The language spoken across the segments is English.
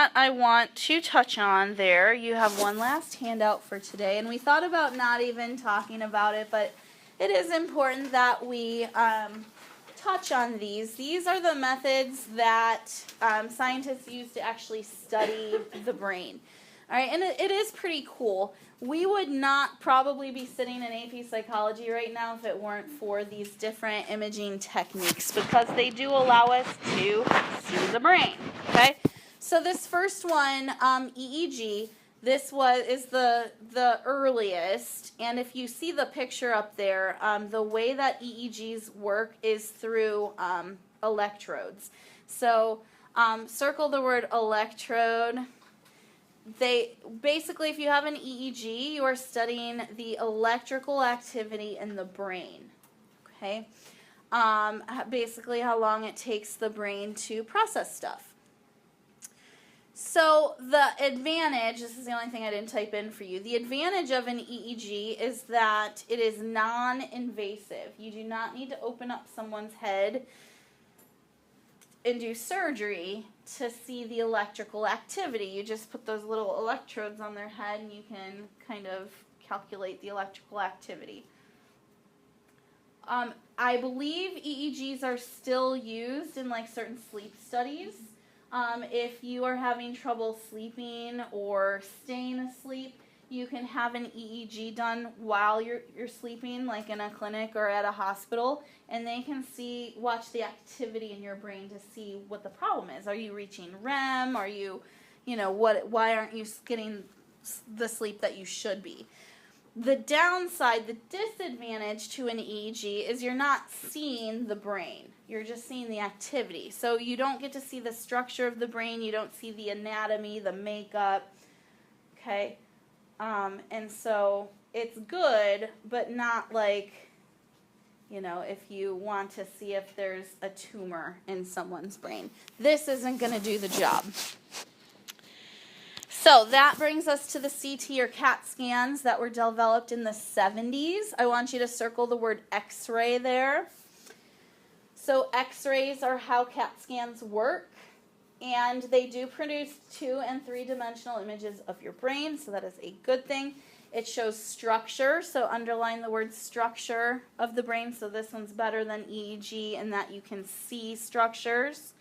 that I want to touch on there, you have one last handout for today, and we thought about not even talking about it, but it is important that we touch on these. These are the methods that scientists use to actually study the brain. All right, and it is pretty cool. We would not probably be sitting in AP Psychology right now if it weren't for these different imaging techniques, because they do allow us to see the brain. Okay, so this first one, EEG, this is the earliest, and if you see the picture up there, the way that EEGs work is through electrodes. So circle the word electrode. They basically, if you have an EEG, you are studying the electrical activity in the brain. Okay, basically how long it takes the brain to process stuff. So the advantage, this is the only thing I didn't type in for you, the advantage of an EEG is that it is non-invasive. You do not need to open up someone's head and do surgery to see the electrical activity. You just put those little electrodes on their head and you can kind of calculate the electrical activity. I believe EEGs are still used in like certain sleep studies. If you are having trouble sleeping or staying asleep, you can have an EEG done while you're sleeping, like in a clinic or at a hospital, and they can watch the activity in your brain to see what the problem is. Are you reaching REM? Are you, why aren't you getting the sleep that you should be? The downside, the disadvantage to an EEG is you're not seeing the brain. You're just seeing the activity. So you don't get to see the structure of the brain. You don't see the anatomy, the makeup. Okay? And so it's good, but not like, if you want to see if there's a tumor in someone's brain. This isn't going to do the job. So that brings us to the CT or CAT scans that were developed in the 70s. I want you to circle the word X-ray there. So X-rays are how CAT scans work, and they do produce 2- and 3-dimensional images of your brain, so that is a good thing. It shows structure, so underline the word structure of the brain, so this one's better than EEG in that you can see structures.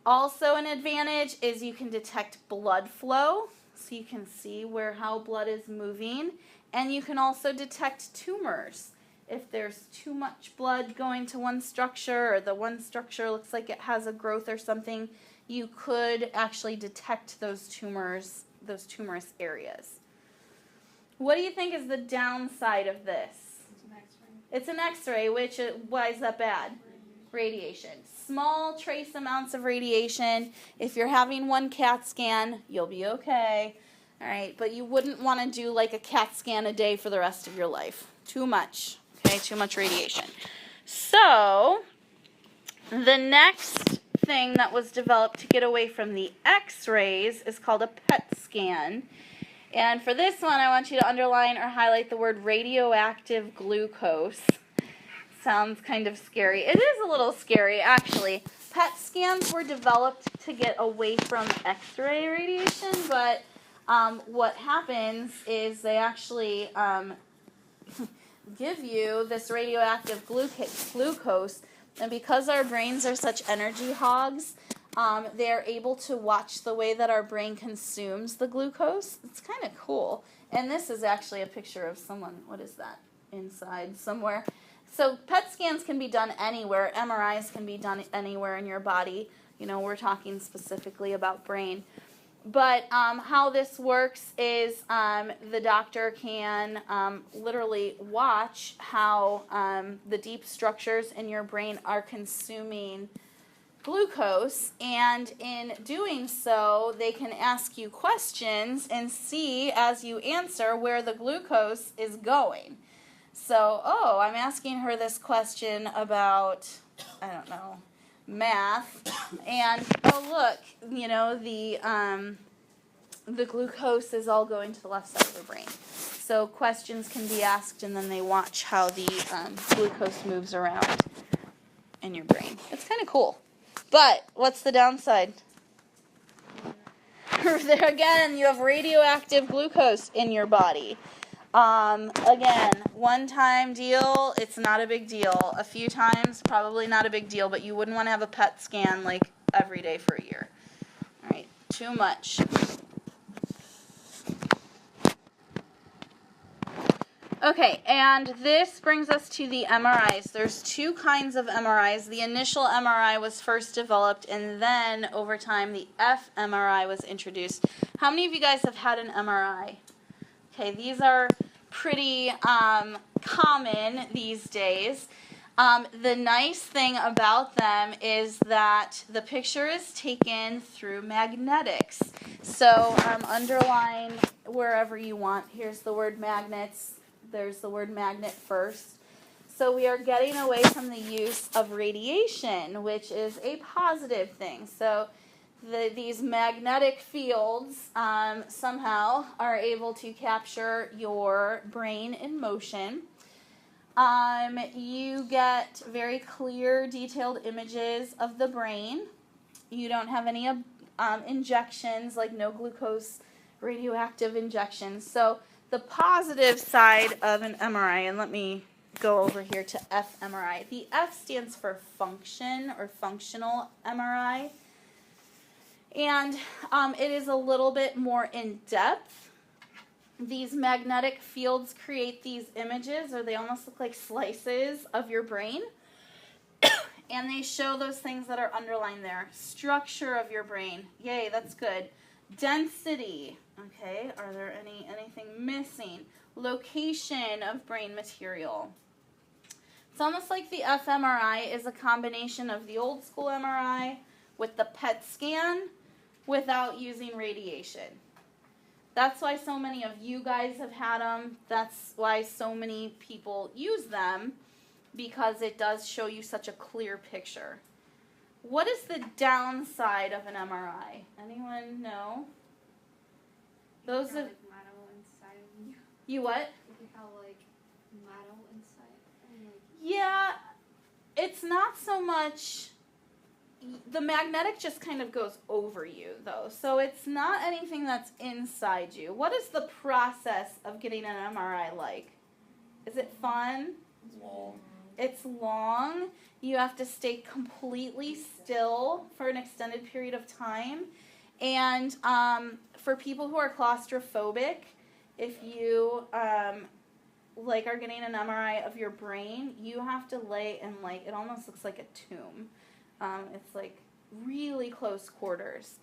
Also an advantage is you can detect blood flow, so you can see how blood is moving, and you can also detect tumors. If there's too much blood going to one structure, or the one structure looks like it has a growth or something, you could actually detect those tumorous areas. What do you think is the downside of this? It's an X-ray. It's an X-ray, why is that bad? Radiation. Small trace amounts of radiation. If you're having one CAT scan, you'll be okay. All right, but you wouldn't want to do like a CAT scan a day for the rest of your life. Too much. Okay, too much radiation. So, the next thing that was developed to get away from the X-rays is called a PET scan. And for this one, I want you to underline or highlight the word radioactive glucose. Sounds kind of scary. It is a little scary, actually. PET scans were developed to get away from X-ray radiation, but what happens is they actually give you this radioactive glucose, and because our brains are such energy hogs, they're able to watch the way that our brain consumes the glucose. It's kind of cool. And this is actually a picture of someone, what is that, inside somewhere. So PET scans can be done anywhere. MRIs can be done anywhere in your body. We're talking specifically about brain. But how this works is the doctor can literally watch how the deep structures in your brain are consuming glucose, and in doing so, they can ask you questions and see, as you answer, where the glucose is going. So, I'm asking her this question about, math, and look, the glucose is all going to the left side of the brain. So questions can be asked, and then they watch how the glucose moves around in your brain. It's kind of cool. But what's the downside? there again, you have radioactive glucose in your body. Again, one-time deal, it's not a big deal. A few times, probably not a big deal, but you wouldn't want to have a PET scan like every day for a year. All right, too much. Okay, and this brings us to the MRIs. There's two kinds of MRIs. The initial MRI was first developed, and then over time the fMRI was introduced. How many of you guys have had an MRI? Okay, these are pretty common these days. The nice thing about them is that the picture is taken through magnetics. So underline wherever you want. Here's the word magnets. There's the word magnet first. So we are getting away from the use of radiation, which is a positive thing. So these magnetic fields somehow are able to capture your brain in motion. You get very clear, detailed images of the brain. You don't have any injections, like no glucose radioactive injections. So the positive side of an MRI, and let me go over here to fMRI. The F stands for function or functional MRI. And it is a little bit more in depth. These magnetic fields create these images, or they almost look like slices of your brain. And they show those things that are underlined there. Structure of your brain. Yay, that's good. Density. Okay, are there anything missing? Location of brain material. It's almost like the fMRI is a combination of the old school MRI with the PET scan without using radiation. That's why so many of you guys have had them. That's why so many people use them, because it does show you such a clear picture. What is the downside of an MRI? Anyone know? Those of like metal inside of you. You what? You have like metal inside. Like, yeah, it's not so much. The magnetic just kind of goes over you, though. So it's not anything that's inside you. What is the process of getting an MRI like? Is it fun? Long. It's long. You have to stay completely still for an extended period of time. And for people who are claustrophobic, if you are getting an MRI of your brain, you have to lay in it almost looks like a tomb. It's like really close quarters.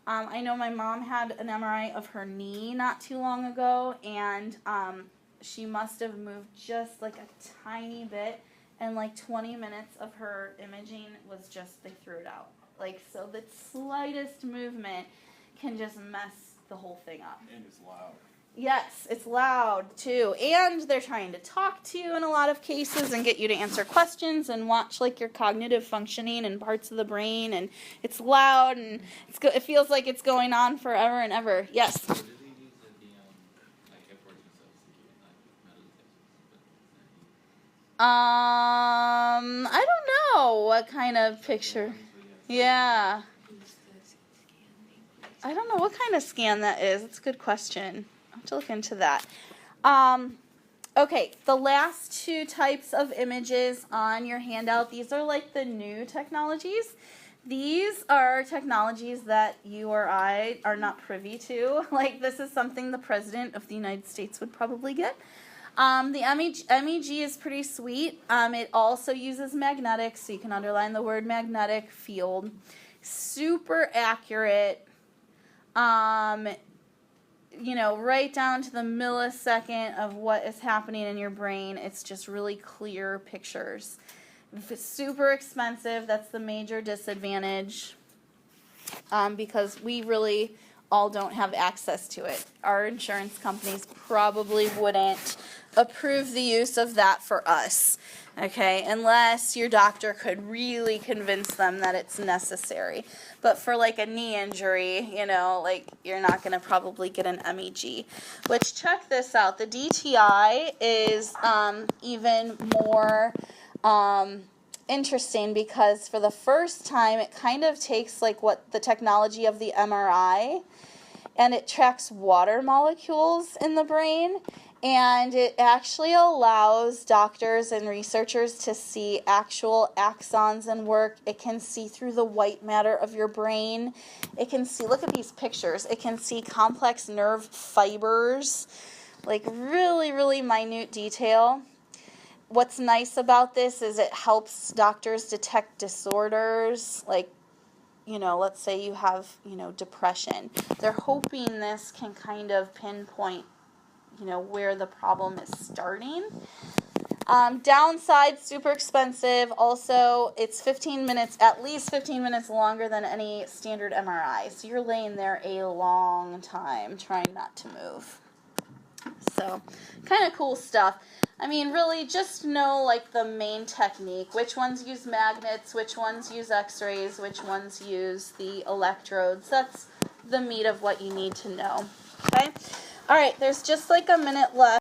I know my mom had an MRI of her knee not too long ago, and she must have moved just like a tiny bit, and 20 minutes of her imaging was just, they threw it out. So the slightest movement can just mess the whole thing up. And it's loud. Yes, it's loud too. And they're trying to talk to you in a lot of cases and get you to answer questions and watch your cognitive functioning and parts of the brain, and it's loud and it feels like it's going on forever and ever. Yes? So do they use the airports and stuff to keep metal detectors? I don't know what kind of picture. Yeah. I don't know what kind of scan that is. It's a good question. I'll have to look into that. Okay, the last two types of images on your handout, these are the new technologies. These are technologies that you or I are not privy to. This is something the President of the United States would probably get. The MEG is pretty sweet. It also uses magnetics, so you can underline the word magnetic field. Super accurate. Right down to the millisecond of what is happening in your brain. It's just really clear pictures. It's super expensive. That's the major disadvantage, because we really all don't have access to it. Our insurance companies probably wouldn't approve the use of that for us, okay, unless your doctor could really convince them that it's necessary. But for a knee injury, you're not going to probably get an MEG. Which, check this out, the DTI is even more interesting, because for the first time it kind of takes what the technology of the MRI and it tracks water molecules in the brain, and it actually allows doctors and researchers to see actual axons and work. It can see through the white matter of your brain. It can see, look at these pictures, it can see complex nerve fibers, like really, really minute detail. What's nice about this is it helps doctors detect disorders, like, let's say you have, depression. They're hoping this can kind of pinpoint, where the problem is starting. Downside, super expensive. Also, it's 15 minutes, at least 15 minutes longer than any standard MRI. So you're laying there a long time trying not to move. So, kind of cool stuff. I mean, really, just know, like, the main technique. Which ones use magnets, which ones use x-rays, which ones use the electrodes. That's the meat of what you need to know. Okay? All right, there's just like a minute left.